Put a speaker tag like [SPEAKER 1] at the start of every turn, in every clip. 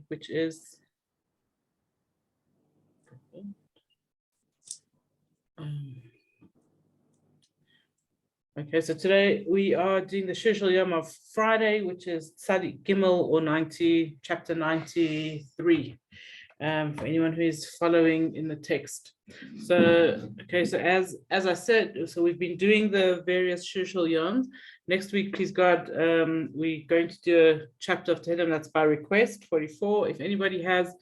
[SPEAKER 1] which is okay, so today we are doing the Shir Yom of Friday, which is Tzadik Gimel or 90, chapter 93, for anyone who is following in the text. So, okay, so as I said, so we've been doing the various Shir Yoms. Next week, please God, we're going to do a chapter of Tehillim that's by request, 44. If anybody has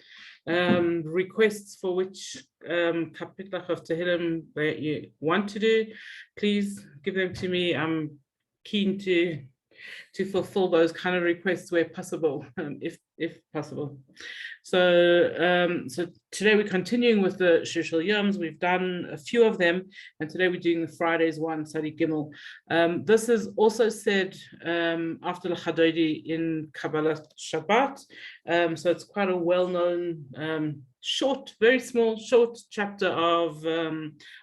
[SPEAKER 1] requests for which kapitel of Tehillim that you want to do, please give them to me. I'm keen to fulfill those kind of requests where possible, if possible. So so today we're continuing with the Shir Yoms. We've done a few of them, and today we're doing the Fridays one, Tzadik Gimel. This is also said after the Chadodi in Kabbalah Shabbat. So it's quite a well-known short, very small, short chapter of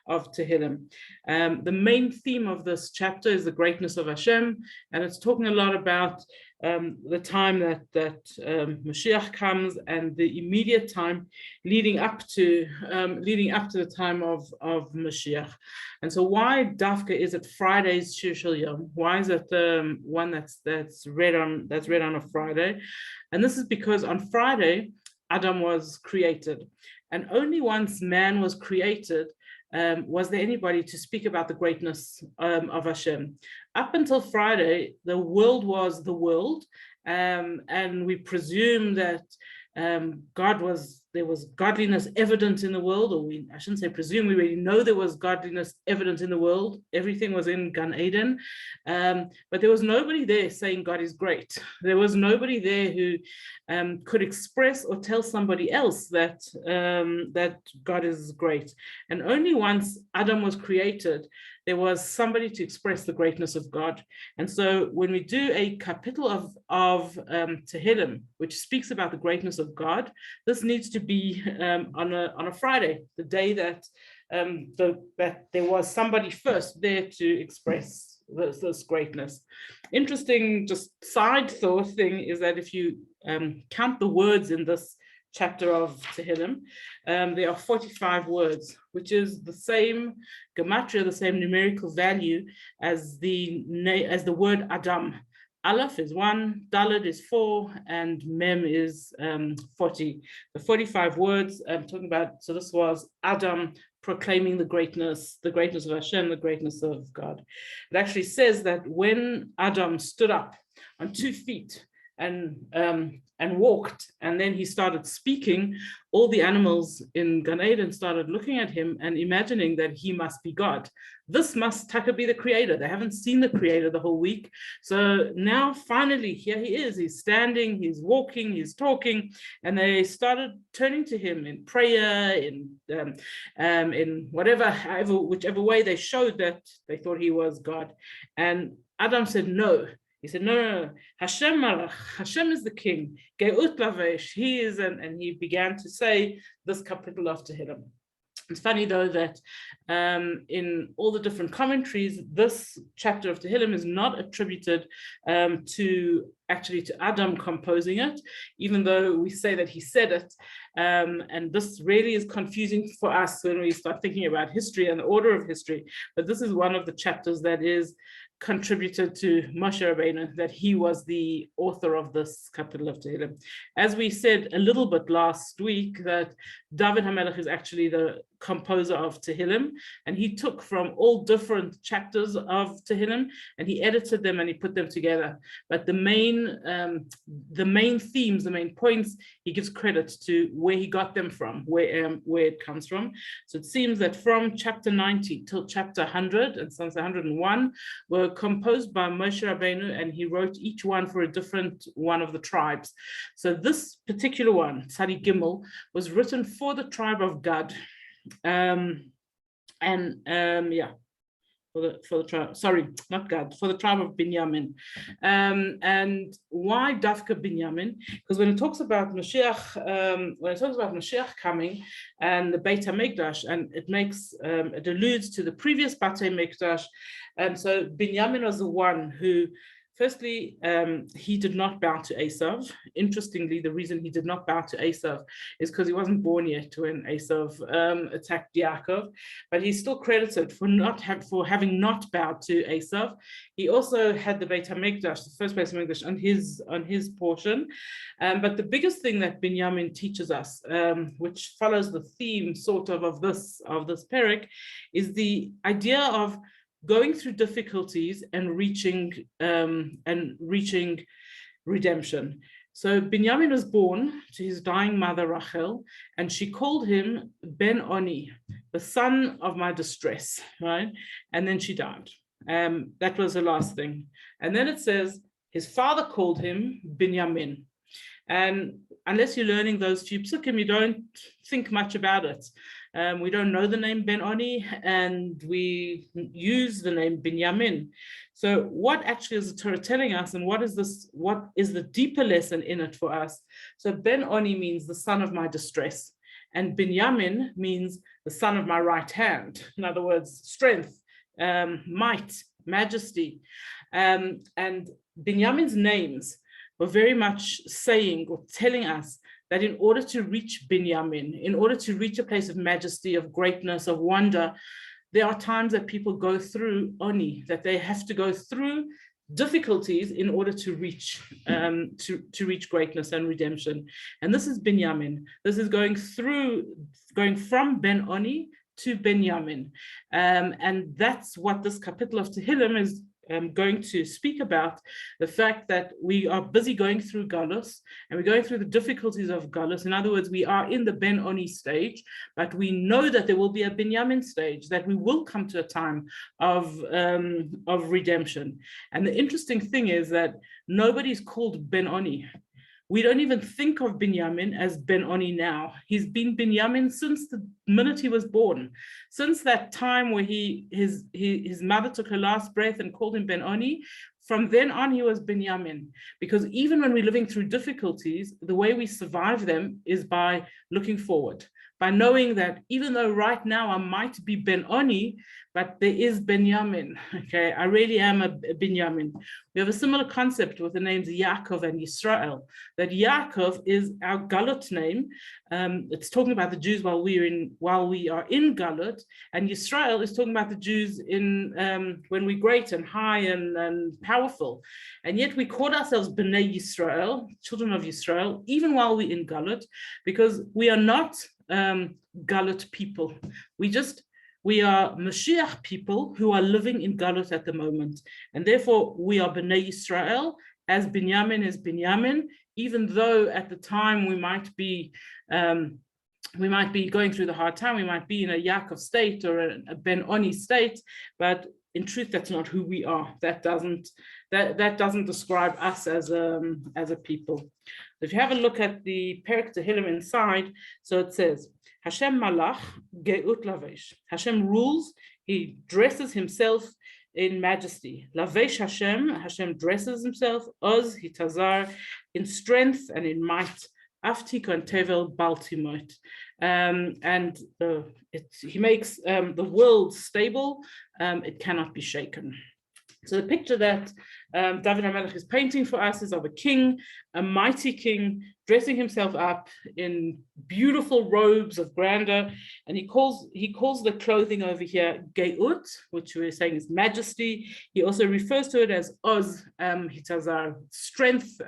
[SPEAKER 1] Tehillim. The main theme of this chapter is the greatness of Hashem, and it's talking a lot about the time that Mashiach comes and the immediate time leading up to the time of Mashiach. And so, why Dafka is it Friday's Shir Yom? Why is it the one that's read on a Friday? And this is because on Friday Adam was created, and only once man was created was there anybody to speak about the greatness of Hashem. Up until Friday, the world was the world, and we presume that there was godliness evident in the world, or I shouldn't say presume, we already know there was godliness evident in the world. Everything was in Gan Eden, but there was nobody there saying God is great. There was nobody there who could express or tell somebody else that God is great. And only once Adam was created, there was somebody to express the greatness of God. And so when we do a kapitel of Tehillim, which speaks about the greatness of God, this needs to be on a Friday, the day that there was somebody first there to express this greatness. Interesting, just side thought thing is that if you count the words in this chapter of Tehillim, there are 45 words, which is the same gematria, the same numerical value as the word Adam. Aleph is 1, Daled is 4, and Mem is 40. The 45 words I'm talking about. So this was Adam proclaiming the greatness of Hashem, the greatness of God. It actually says that when Adam stood up on 2 feet and walked, and then he started speaking, all the animals in Gan Eden started looking at him and imagining that he must be God. This must Taka be the creator. They haven't seen the creator the whole week. So now finally here he is. He's standing, he's walking, he's talking, and they started turning to him in prayer, in whichever way they showed that they thought he was God. And Adam said no. He said, no, Hashem Malach, Hashem is the king. Geut Lavesh, he is, and he began to say this kapitel of Tehillim. It's funny though that in all the different commentaries, this chapter of Tehillim is not attributed to Adam composing it, even though we say that he said it. And this really is confusing for us when we start thinking about history and the order of history. But this is one of the chapters that is contributed to Moshe Rabbeinu, that he was the author of this kapitel of Tehillim. As we said a little bit last week, that David HaMelech is actually the composer of Tehillim, and he took from all different chapters of Tehillim and he edited them and he put them together. But the main themes, the main points, he gives credit to where he got them from, where it comes from. So it seems that from chapter 90 till chapter 100 and some 101 were composed by Moshe Rabbeinu, and he wrote each one for a different one of the tribes. So this particular one, Tzadik Gimel, was written for the tribe of Gad. For the tribe, sorry, not Gad, for the tribe of Binyamin. And why Dafka Binyamin? Because when it talks about Mashiach, coming and the Beit HaMikdash, and it alludes to the previous Beit HaMikdash, and so Binyamin was the one who Firstly, he did not bow to Esav. Interestingly, the reason he did not bow to Esav is because he wasn't born yet when Esav attacked Yaakov, but he's still credited for having not bowed to Esav. He also had the Beit HaMikdash, the first Beit HaMikdash, on his portion. But the biggest thing that Binyamin teaches us, which follows the theme sort of this parak, is the idea of going through difficulties and reaching redemption. So Binyamin was born to his dying mother Rachel, and she called him Ben Oni, the son of my distress, right? And then she died. That was the last thing. And then it says his father called him Binyamin. And unless you're learning those few psukim, you don't think much about it. We don't know the name Ben Oni, and we use the name Binyamin. So what actually is the Torah telling us, and what is the deeper lesson in it for us? So Ben Oni means the son of my distress, and Binyamin means the son of my right hand. In other words, strength, might, majesty. And Binyamin's names were very much saying or telling us that in order to reach Binyamin, in order to reach a place of majesty, of greatness, of wonder, there are times that people go through Oni, that they have to go through difficulties in order to reach greatness and redemption. And this is Binyamin. This is going from Ben Oni to Binyamin. And that's what this kapitel of Tehillim is going to speak about, the fact that we are busy going through Galus, and we're going through the difficulties of Galus. In other words, we are in the Ben Oni stage, but we know that there will be a Binyamin stage, that we will come to a time of redemption. And the interesting thing is that nobody's called Ben Oni. We don't even think of Binyamin as Ben Oni now. He's been Binyamin since the minute he was born. Since that time where his mother took her last breath and called him Ben Oni, from then on he was Binyamin. Because even when we're living through difficulties, the way we survive them is by looking forward, by knowing that even though right now I might be Ben Oni, but there is Binyamin, okay? I really am a Binyamin. We have a similar concept with the names Yaakov and Yisrael, that Yaakov is our Galut name. It's talking about the Jews while we are in Galut, and Yisrael is talking about the Jews in when we're great and high and powerful. And yet we call ourselves Bnei Yisrael, children of Yisrael, even while we're in Galut, because we are not Galut people. We are Mashiach people who are living in Galut at the moment. And therefore we are Bnei Yisrael, as Binyamin is Binyamin, even though at the time we might be going through the hard time, we might be in a Yaakov state or a Ben Oni state, but in truth, that's not who we are. That doesn't describe us as a people. If you have a look at the Perek Tehillim inside, so it says, Hashem malach geut lavesh. Hashem rules, he dresses himself in majesty. Lavesh Hashem dresses himself, oz hitazar, in strength and in might. Aftik and tevel baltimot. And he makes the world stable, it cannot be shaken. So the picture that David HaMelech is painting for us is of a king, a mighty king, dressing himself up in beautiful robes of grandeur, and he calls the clothing over here geut, which we're saying is majesty. He also refers to it as oz hitazar, strength.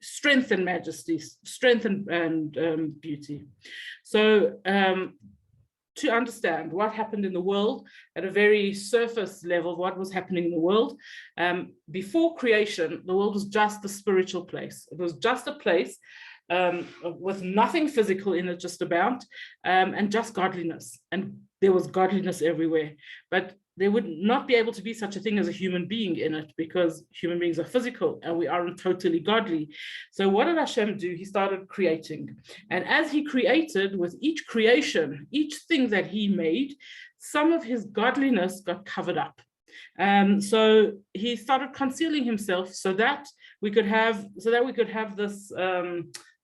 [SPEAKER 1] Strength and majesty, strength and beauty. So to understand what happened in the world at a very surface level, what was happening in the world, before creation, the world was just a spiritual place. It was just a place with nothing physical in it, just about, and just godliness. And there was godliness everywhere. But there would not be able to be such a thing as a human being in it, because human beings are physical and we aren't totally godly. So what did Hashem do? He started creating. And as he created, with each creation, each thing that he made, some of his godliness got covered up. So he started concealing himself so that we could have this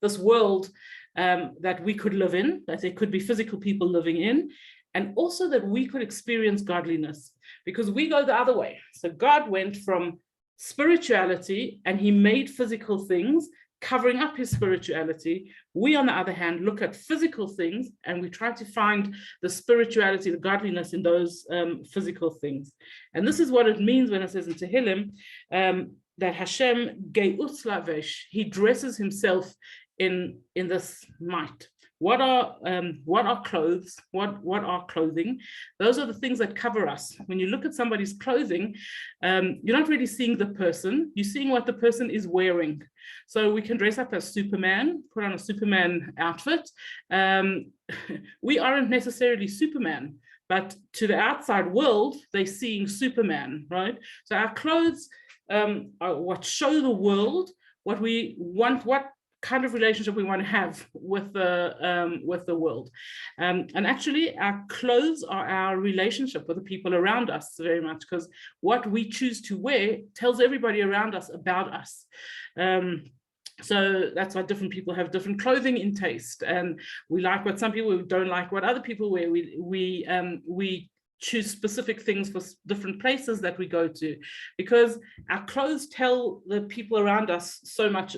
[SPEAKER 1] this world that we could live in, that there could be physical people living in. and also that we could experience godliness, because we go the other way. So God went from spirituality and he made physical things, covering up his spirituality. We, on the other hand, look at physical things and we try to find the spirituality, the godliness in those physical things. And this is what it means when it says in Tehillim that Hashem ge'ut lavesh, he dresses himself in this might. What are clothes? What are clothing? Those are the things that cover us. When you look at somebody's clothing, you're not really seeing the person, you're seeing what the person is wearing. So we can dress up as Superman, put on a Superman outfit. We aren't necessarily Superman, but to the outside world, they're seeing Superman, right? So our clothes are what show the world what we want, what kind of relationship we want to have with the world. And actually our clothes are our relationship with the people around us very much, because what we choose to wear tells everybody around us about us. So that's why different people have different clothing in taste, and we like what some people, we don't like what other people wear. We choose specific things for different places that we go to, because our clothes tell the people around us so much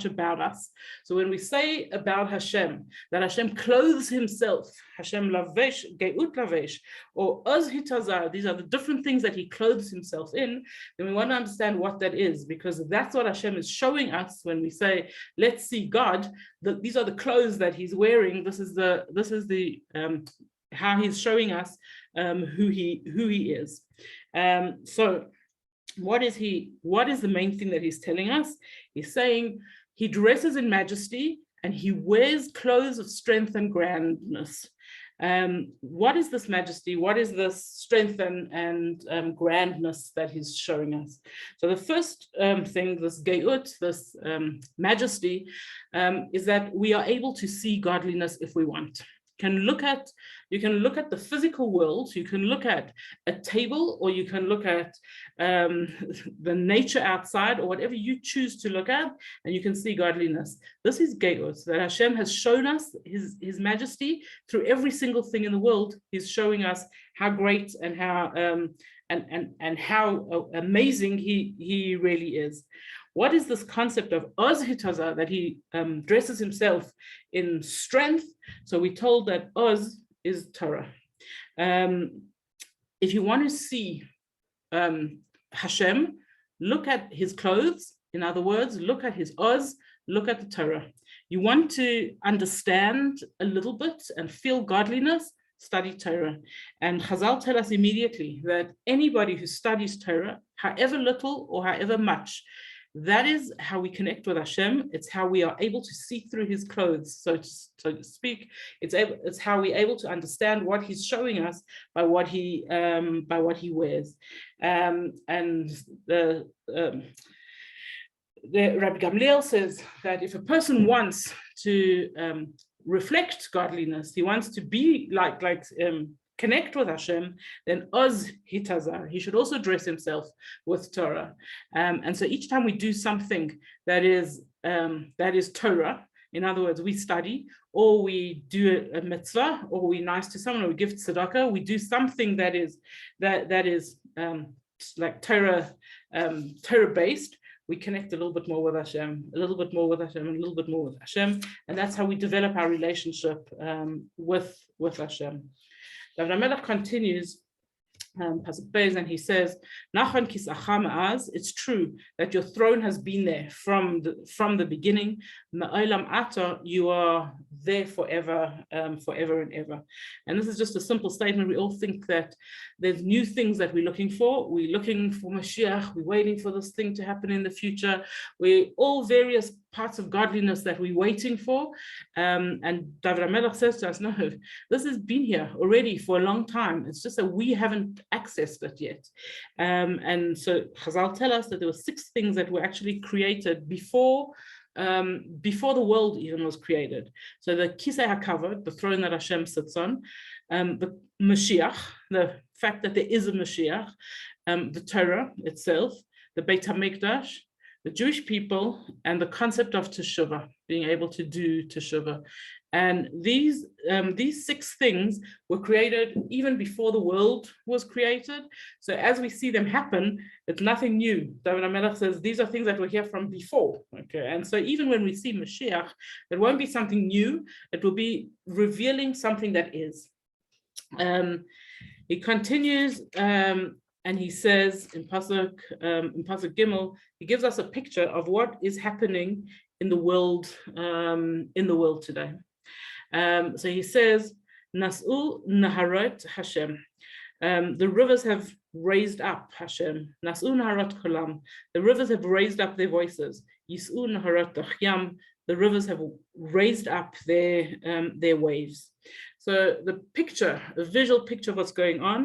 [SPEAKER 1] about us. So when we say about Hashem, that Hashem clothes himself, Hashem lavesh, ge'ut lavesh, or oz hitazar, these are the different things that he clothes himself in, then we want to understand what that is, because that's what Hashem is showing us when we say, let's see God, that these are the clothes that he's wearing. This is the how he's showing us who he is. So what is the main thing that he's telling us? He's saying he dresses in majesty and he wears clothes of strength and grandness. What is this majesty? What is this strength and grandness that he's showing us? So the first thing, this ge'ut, this majesty, is that we are able to see godliness if we want. You can look at the physical world, you can look at a table, or you can look at the nature outside, or whatever you choose to look at, and you can see godliness. This is ge'ut, that Hashem has shown us his majesty through every single thing in the world. He's showing us how great and how and how amazing he really is. What is this concept of oz hitazah, that he dresses himself in strength? So we're told that oz is Torah. If you want to see Hashem, look at his clothes. In other words, look at his oz, look at the Torah. You want to understand a little bit and feel godliness, study Torah. And Chazal tell us immediately that anybody who studies Torah, however little or however much, that is how we connect with Hashem. It's how we are able to see through his clothes, so to speak. It's how we're able to understand what he's showing us by what he wears. And the Rabbi Gamliel says that if a person wants to reflect godliness, he wants to be like connect with Hashem, then oz hitazar, he should also dress himself with Torah. And so each time we do something that is Torah, in other words, we study, or we do a mitzvah, or we're nice to someone, or we give tzedakah, we do something that is like Torah based, we connect a little bit more with Hashem, a little bit more with Hashem, and a little bit more with Hashem, and that's how we develop our relationship with Hashem. David HaMelech continues, and he says, it's true that your throne has been there from the beginning. You are there forever and ever. And this is just a simple statement. We all think that there's new things that we're looking for. We're looking for Mashiach. We're waiting for this thing to happen in the future. We're all various parts of godliness that we're waiting for. And David HaMelech says to us, no, this has been here already for a long time. It's just that we haven't accessed it yet. And so Chazal tell us that there were 6 things that were actually created before the world even was created. So the Kisei HaKavod, the throne that Hashem sits on, the Mashiach, the fact that there is a Mashiach, the Torah itself, the Beit HaMikdash, the Jewish people, and the concept of teshuvah, being able to do teshuvah. And these 6 things were created even before the world was created. So as we see them happen, it's nothing new. David HaMelech says these are things that were here from before. Okay, and so even when we see Mashiach, it won't be something new. It will be revealing something that is. He continues, and he says in Pasuk Gimel, he gives us a picture of what is happening in the world today. So he says, Nas'u Naharot Hashem. The rivers have raised up Hashem. Nas'u Naharot Kolam. The rivers have raised up their voices. Yis'u Naharot Dachyam. The rivers have raised up their waves. So the picture, a visual picture of what's going on,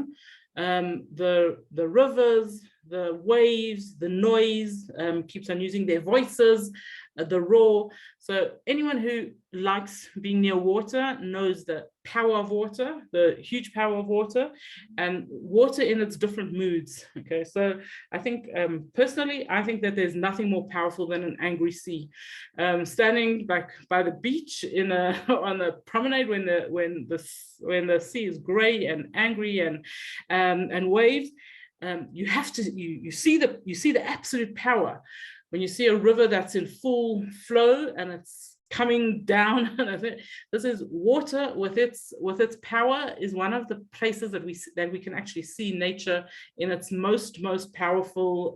[SPEAKER 1] the rivers, the waves, the noise, keeps on using their voices, the roar. So anyone who likes being near water knows the power of water, the huge power of water, and water in its different moods. Okay, so I think personally, I think that there's nothing more powerful than an angry sea. Standing back by the beach on a promenade when the sea is gray and angry and waves, you see the absolute power. When you see a river that's in full flow and it's coming down, this is water with its power is one of the places that we can actually see nature in its most powerful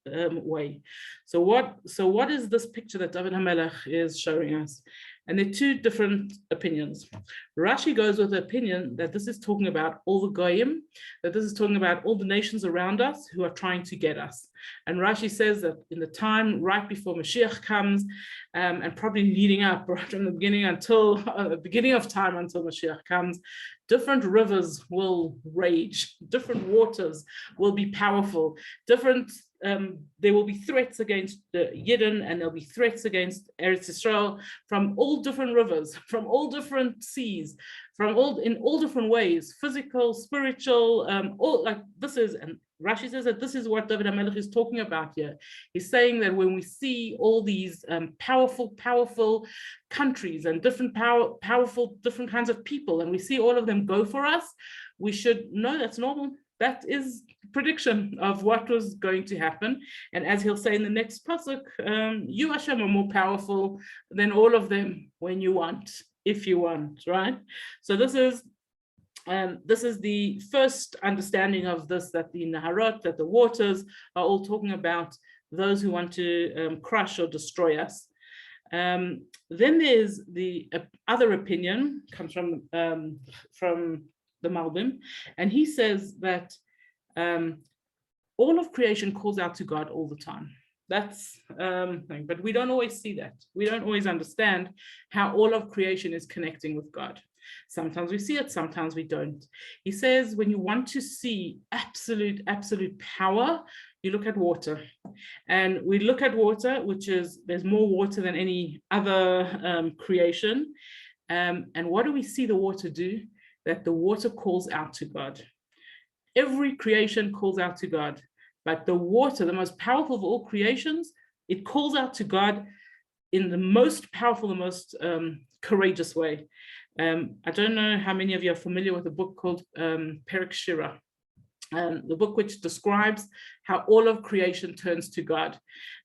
[SPEAKER 1] way. So what is this picture that David HaMelech is showing us? And there are 2 different opinions. Rashi goes with the opinion that this is talking about all the goyim, that this is talking about all the nations around us who are trying to get us. And Rashi says that in the time right before Mashiach comes, and probably leading up right from the beginning until the beginning of time until Mashiach comes, different rivers will rage, different waters will be powerful, there will be threats against the Yidden, and there'll be threats against Eretz Yisrael from all different rivers, from all different seas, in all different ways, physical, spiritual, all like this is, and Rashi says that this is what David HaMelech is talking about here. He's saying that when we see all these powerful countries and powerful different kinds of people, and we see all of them go for us, we should know that's normal. That is prediction of what was going to happen. And as he'll say in the next pasuk, you Hashem are more powerful than all of them when you want, if you want, right? So this is the first understanding of this, that the Naharot, that the waters are all talking about those who want to crush or destroy us. Then there's the other opinion, comes from the Malbim, and he says that all of creation calls out to God all the time. That's thing, but we don't always see that. We don't always understand how all of creation is connecting with God. Sometimes we see it, sometimes we don't. He says when you want to see absolute power, you look at water. And we look at water, which is, there's more water than any other creation. And what do we see the water do? That the water calls out to God. Every creation calls out to God, but the water, the most powerful of all creations, it calls out to God in the most powerful, the most courageous way. I don't know how many of you are familiar with a book called Perek Shira, the book which describes how all of creation turns to God.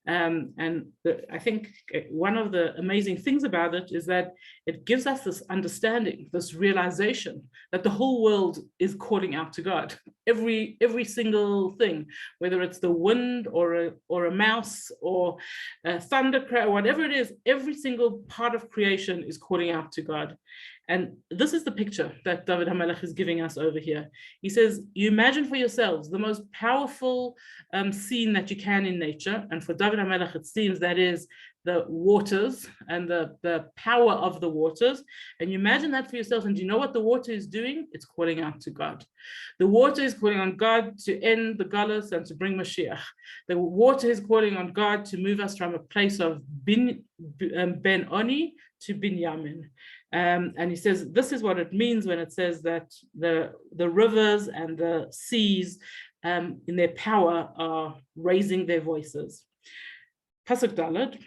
[SPEAKER 1] I think one of the amazing things about it is that it gives us this understanding, this realization that the whole world is calling out to God. Every single thing, whether it's the wind or a mouse or a thunder crash, whatever it is, every single part of creation is calling out to God. And this is the picture that David HaMelech is giving us over here. He says, you imagine for yourselves the most powerful scene that you can in nature. And for David HaMelech, it seems that is the waters and the power of the waters. And you imagine that for yourself. And do you know what the water is doing? It's calling out to God. The water is calling on God to end the galus and to bring Mashiach. The water is calling on God to move us from a place of Ben Oni to Binyamin. And he says, this is what it means when it says that the rivers and the seas in their power are raising their voices. Pasuk Daled,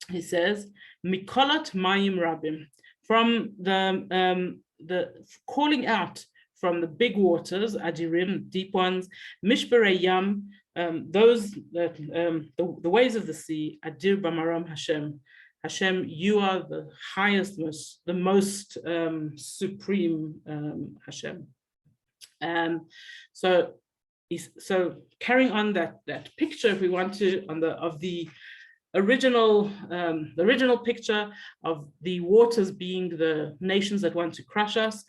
[SPEAKER 1] he says, Mikolat Mayim Rabim, from the calling out from the big waters, Adirim, deep ones, Mishberei Yam, those that the waves of the sea, Adir Bamaram Hashem. Hashem, you are the highest, the most supreme Hashem. So carrying on that picture, if we want to, of the original picture of the waters being the nations that want to crush us.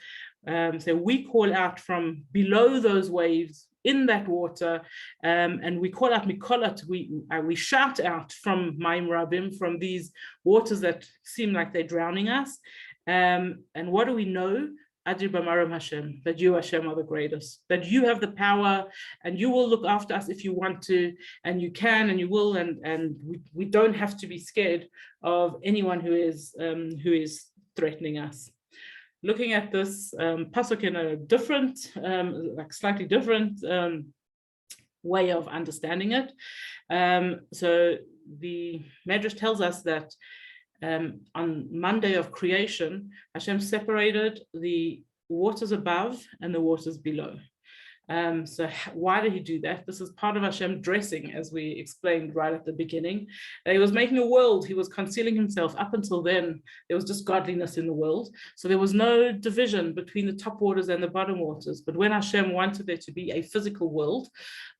[SPEAKER 1] So we call out from below those waves in that water, and we call out Mikolat, we shout out from Maim Rabim, from these waters that seem like they're drowning us. And what do we know? Adir Bamaram Hashem, that you, Hashem, are the greatest, that you have the power and you will look after us if you want to, and you can and you will, and we don't have to be scared of anyone who is threatening us. Looking at this pasuk in a different, slightly different way of understanding it. So the Medrash tells us that on Monday of creation, Hashem separated the waters above and the waters below. So why did he do that? This is part of Hashem dressing, as we explained right at the beginning. He was making a world. He was concealing himself. Up until then, there was just godliness in the world. So there was no division between the top waters and the bottom waters. But when Hashem wanted there to be a physical world,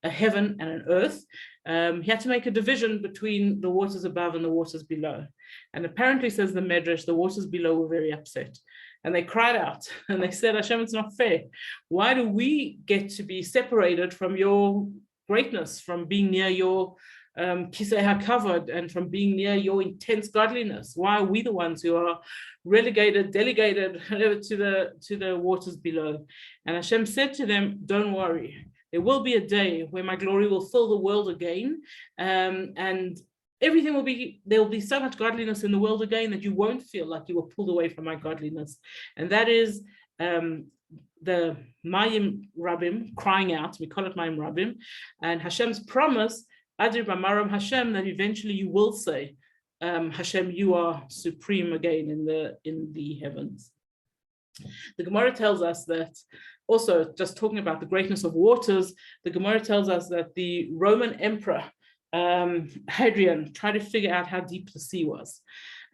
[SPEAKER 1] a heaven and an earth, he had to make a division between the waters above and the waters below. And apparently, says the Medrash, the waters below were very upset. And they cried out and they said, Hashem, it's not fair. Why do we get to be separated from your greatness, from being near your kisei hakavod, and from being near your intense godliness? Why are we the ones who are delegated to the waters below? And Hashem said to them, don't worry. There will be a day where my glory will fill the world again, and everything there will be so much godliness in the world again that you won't feel like you were pulled away from my godliness. And that is the Mayim Rabim crying out, we call it Mayim Rabim, and Hashem's promise, Adir Bamaram Hashem, that eventually you will say, Hashem, you are supreme again in the heavens. The Gemara tells us that, also just talking about the greatness of waters, the Gemara tells us that the Roman emperor, Hadrian, tried to figure out how deep the sea was.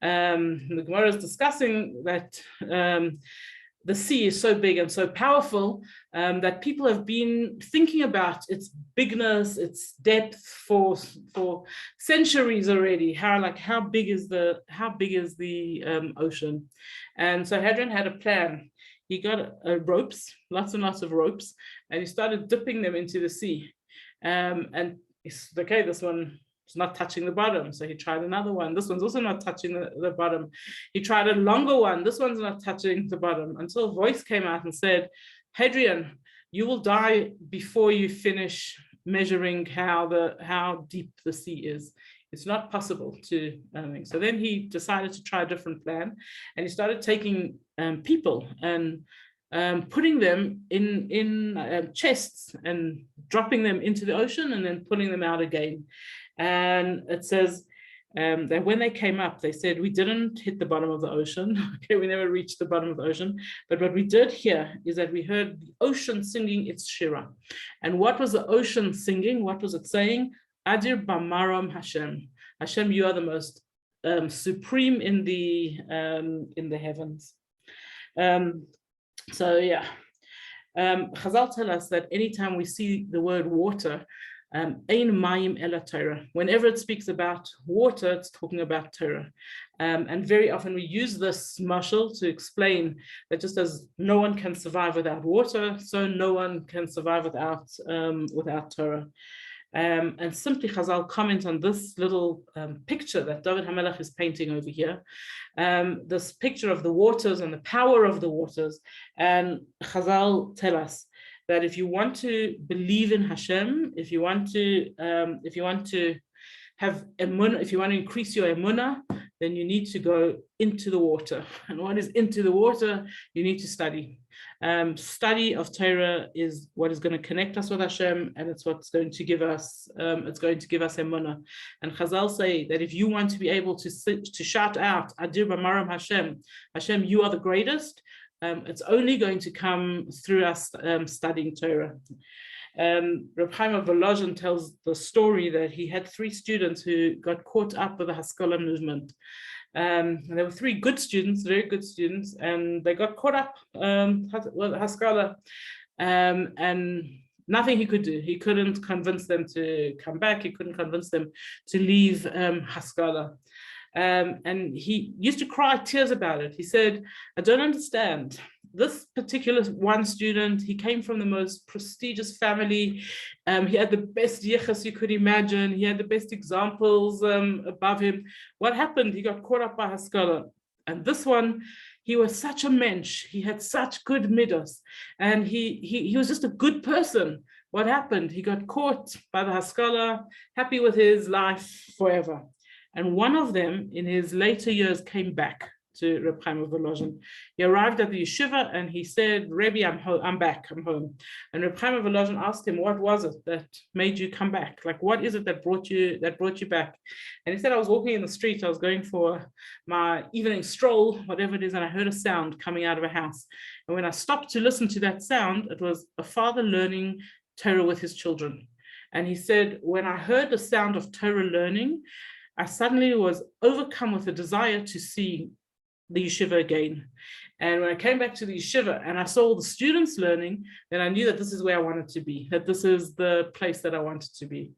[SPEAKER 1] The Gemara is discussing that the sea is so big and so powerful that people have been thinking about its bigness, its depth for centuries already. How big is the ocean? And so Hadrian had a plan. He got ropes, lots and lots of ropes, and he started dipping them into the sea. And it's okay, this one is not touching the bottom. So he tried another one. This one's also not touching the bottom. He tried a longer one. This one's not touching the bottom, until a voice came out and said, Hadrian, you will die before you finish measuring how deep the sea is. It's not possible to. So then he decided to try a different plan, and he started taking people and putting them in chests and dropping them into the ocean and then pulling them out again. And it says that when they came up, they said, we didn't hit the bottom of the ocean. Okay, we never reached the bottom of the ocean. But what we did hear is that we heard the ocean singing its shira. And what was the ocean singing? What was it saying? Adir Bamaram Hashem. Hashem, you are the most supreme in the heavens. So yeah, Chazal tell us that anytime we see the word water, Ein Mayim Ela Torah, whenever it speaks about water, it's talking about Torah. And very often we use this mashal to explain that just as no one can survive without water, so no one can survive without Torah. And simply Chazal comment on this little picture that David HaMelech is painting over here, this picture of the waters and the power of the waters. And Chazal tell us that if you want to believe in Hashem, if you want to have emunah, if you want to increase your emunah, then you need to go into the water. And what is into the water? You need to study. Study of Torah is what is going to connect us with Hashem, and it's what's going to give us emunah. And Chazal say that if you want to be able to shout out Adir B'maram Hashem, Hashem, you are the greatest, it's only going to come through us studying Torah. Reb Chaim of Volozhin tells the story that he had 3 students who got caught up with the Haskalah movement. And there were 3 good students, very good students, and they got caught up with Haskalah, and nothing he could do. He couldn't convince them to come back. He couldn't convince them to leave Haskalah. And he used to cry tears about it. He said, I don't understand. This particular one student, he came from the most prestigious family. He had the best yichus you could imagine. He had the best examples above him. What happened? He got caught up by Haskalah. And this one, he was such a mensch. He had such good midos. And he was just a good person. What happened? He got caught by the Haskalah, happy with his life forever. And one of them, in his later years, came back to Reb Chaim of Volozhin. He arrived at the yeshiva and he said, Rebbe, I'm back, I'm home. And Reb Chaim of Volozhin asked him, what was it that made you come back? Like, what is it that brought you back? And he said, I was walking in the street, I was going for my evening stroll, whatever it is, and I heard a sound coming out of a house. And when I stopped to listen to that sound, it was a father learning Torah with his children. And he said, when I heard the sound of Torah learning, I suddenly was overcome with a desire to see the yeshiva again. And when I came back to the yeshiva and I saw all the students learning, then I knew that this is where I wanted to be, that this is the place that I wanted to be.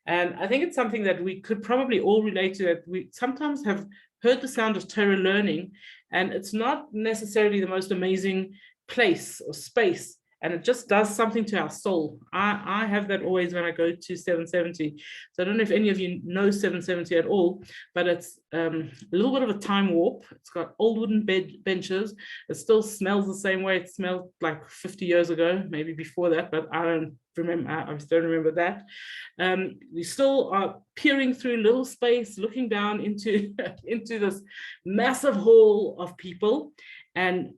[SPEAKER 1] And I think it's something that we could probably all relate to, that we sometimes have heard the sound of Torah learning, and it's not necessarily the most amazing place or space, and it just does something to our soul. I have that always when I go to 770. So I don't know if any of you know 770 at all, but it's a little bit of a time warp. It's got old wooden benches. It still smells the same way it smelled like 50 years ago, maybe before that, but I don't remember that. We still are peering through little space, looking down into this massive hall of people, and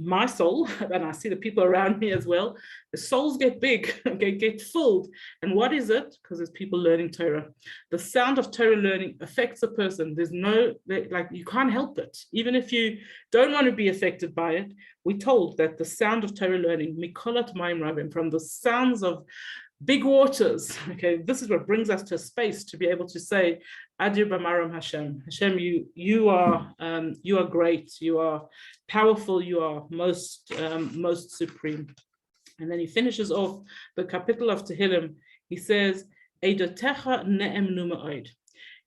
[SPEAKER 1] my soul, and I see the people around me as well, the souls get big, get filled. And what is it? Because there's people learning Torah. The sound of Torah learning affects a person. There's no, like, you can't help it. Even if you don't want to be affected by it, we're told that the sound of Torah learning, mikolat mayim rabim, from the sounds of big waters, okay, this is what brings us to a space to be able to say, Adir B'maram Hashem. Hashem, you are great, you are powerful, you are most supreme. And then he finishes off the capital of Tehillim. He says, Eidotecha ne'emnu ma'od.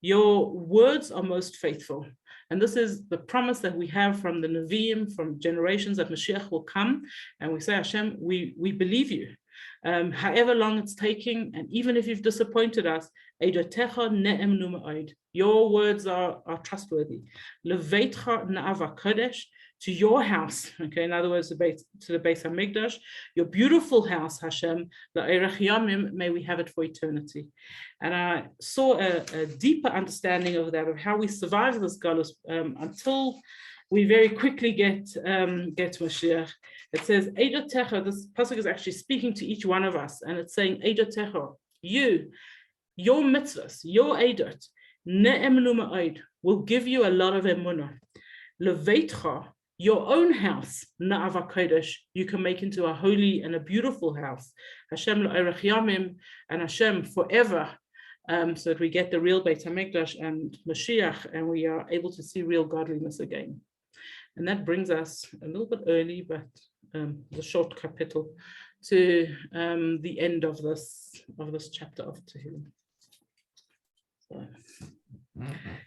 [SPEAKER 1] Your words are most faithful. And this is the promise that we have from the Nevi'im, from generations, that Mashiach will come. And we say, Hashem, we believe you. However long it's taking, and even if you've disappointed us, your words are trustworthy. To your house, okay, in other words, to the Beis HaMikdash, your beautiful house, Hashem, may we have it for eternity. And I saw a deeper understanding of that, of how we survive this galus until we very quickly get Mashiach. It says, Eidotecha, this pasuk is actually speaking to each one of us, and it's saying, Eidotecha, your mitzvahs, your eidot, ne'emnu ma'od, will give you a lot of emunah. Leveitcha, your own house, na'ava kodesh, you can make into a holy and a beautiful house. Hashem la'orech yamim, and Hashem forever, so that we get the real Beit HaMikdash and Mashiach, and we are able to see real godliness again. And that brings us a little bit early, but the short capital, to the end of this chapter of Tehillim. So.